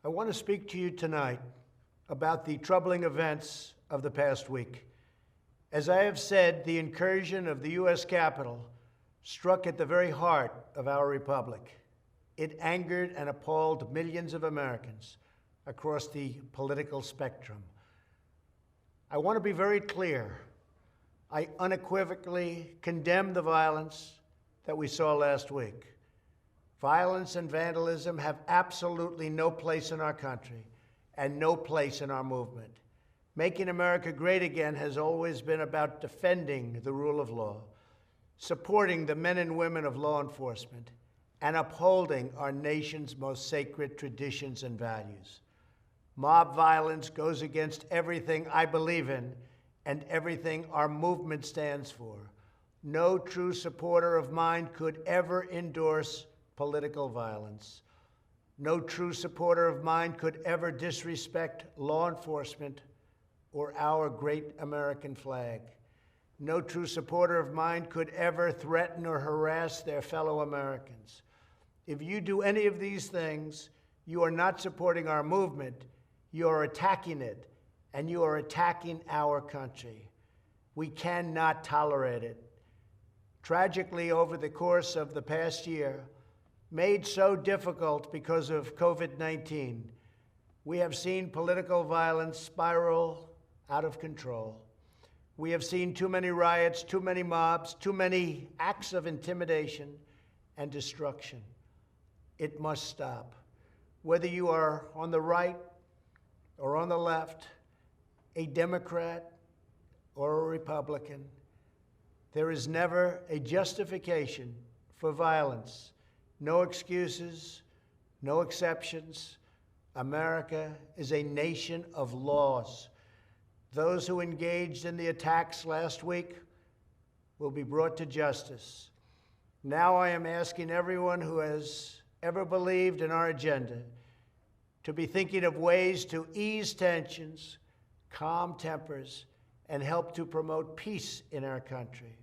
I want to speak to you tonight about the troubling events of the past week. As I have said, the incursion of the U.S. Capitol struck at the very heart of our republic. It angered and appalled millions of Americans across the political spectrum. I want to be very clear. I unequivocally condemn the violence that we saw last week. Violence and vandalism have absolutely no place in our country and no place in our movement. Making America great again has always been about defending the rule of law, supporting the men and women of law enforcement, and upholding our nation's most sacred traditions and values. Mob violence goes against everything I believe in and everything our movement stands for. No true supporter of mine could ever endorse political violence. No true supporter of mine could ever disrespect law enforcement or our great American flag. No true supporter of mine could ever threaten or harass their fellow Americans. If you do any of these things, you are not supporting our movement, you are attacking it, and you are attacking our country. We cannot tolerate it. Tragically, over the course of the past year, made so difficult because of COVID-19, we have seen political violence spiral out of control. We have seen too many riots, too many mobs, too many acts of intimidation and destruction. It must stop. Whether you are on the right or on the left, a Democrat or a Republican, there is never a justification for violence. No excuses, no exceptions. America is a nation of laws. Those who engaged in the attacks last week will be brought to justice. Now I am asking everyone who has ever believed in our agenda to be thinking of ways to ease tensions, calm tempers, and help to promote peace in our country.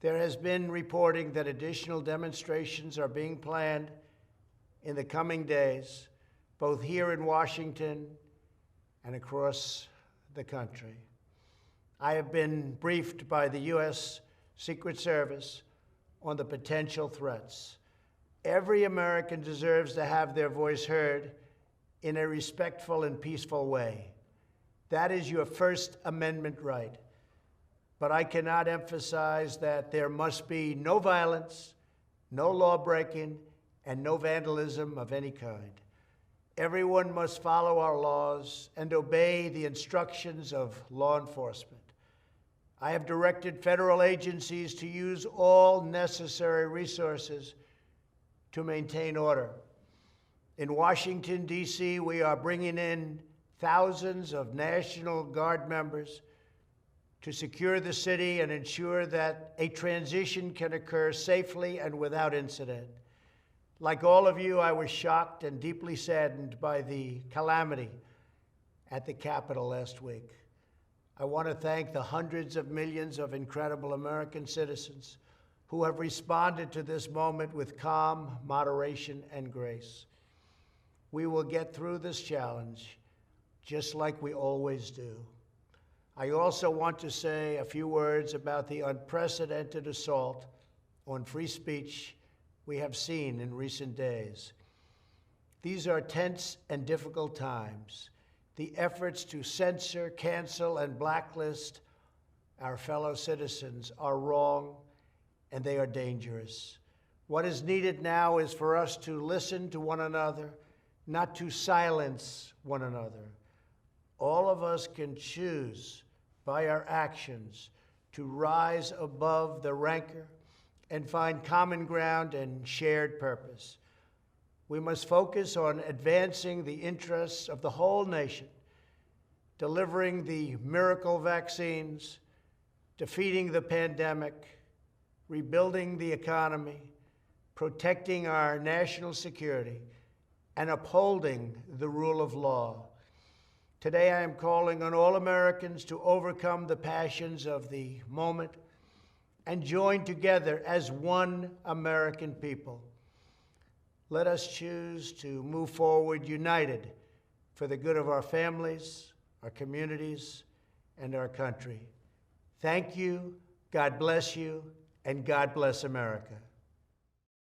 There has been reporting that additional demonstrations are being planned in the coming days, both here in Washington and across the country. I have been briefed by the U.S. Secret Service on the potential threats. Every American deserves to have their voice heard in a respectful and peaceful way. That is your First Amendment right. But I cannot emphasize that there must be no violence, no law-breaking, and no vandalism of any kind. Everyone must follow our laws and obey the instructions of law enforcement. I have directed federal agencies to use all necessary resources to maintain order. In Washington, D.C., we are bringing in thousands of National Guard members to secure the city and ensure that a transition can occur safely and without incident. Like all of you, I was shocked and deeply saddened by the calamity at the Capitol last week. I want to thank the hundreds of millions of incredible American citizens who have responded to this moment with calm, moderation, and grace. We will get through this challenge just like we always do. I also want to say a few words about the unprecedented assault on free speech we have seen in recent days. These are tense and difficult times. The efforts to censor, cancel, and blacklist our fellow citizens are wrong, and they are dangerous. What is needed now is for us to listen to one another, not to silence one another. All of us can choose by our actions to rise above the rancor and find common ground and shared purpose. We must focus on advancing the interests of the whole nation, delivering the miracle vaccines, defeating the pandemic, rebuilding the economy, protecting our national security, and upholding the rule of law. Today, I am calling on all Americans to overcome the passions of the moment and join together as one American people. Let us choose to move forward united for the good of our families, our communities, and our country. Thank you, God bless you, and God bless America.